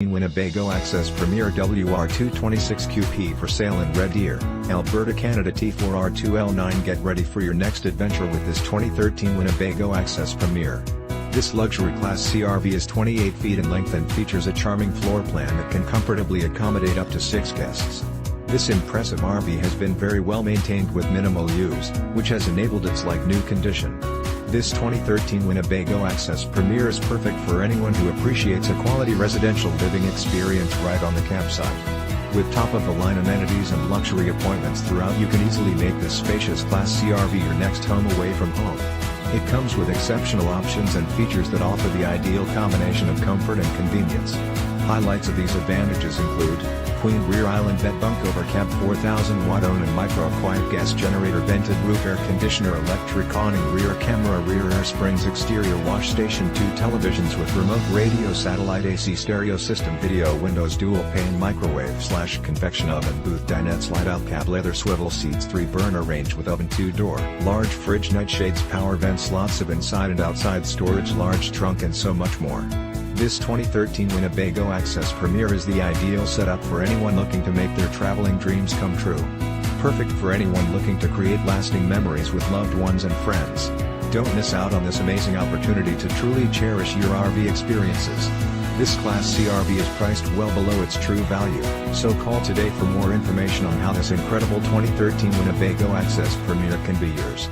Winnebago Access Premier WR226QP for sale in Red Deer, Alberta Canada T4R2L9 Get ready for your next adventure with this 2013 Winnebago Access Premier. This luxury class CRV is 28 feet in length and features a charming floor plan that can comfortably accommodate up to 6 guests. This impressive RV has been very well maintained with minimal use, which has enabled its like-new condition. This 2013 Winnebago Access Premier is perfect for anyone who appreciates a quality residential living experience right on the campsite. With top-of-the-line amenities and luxury appointments throughout, you can easily make this spacious Class CRV your next home away from home. It comes with exceptional options and features that offer the ideal combination of comfort and convenience. Highlights of these advantages include Queen rear island bed, bunk over cab, 4000-watt Onan micro quiet gas generator, vented roof, air conditioner, electric awning, rear camera, rear air springs, exterior wash station, 2 televisions with remote radio, satellite AC stereo system, video windows, dual pane microwave / convection oven, booth, dinette, slide out cab, leather swivel seats, 3 burner range with oven, 2-door, large fridge, nightshades, power vents, lots of inside and outside storage, large trunk, and so much more. This 2013 Winnebago Access Premier is the ideal setup for anyone looking to make their traveling dreams come true. Perfect for anyone looking to create lasting memories with loved ones and friends. Don't miss out on this amazing opportunity to truly cherish your RV experiences. This Class CRV is priced well below its true value, so call today for more information on how this incredible 2013 Winnebago Access Premier can be yours.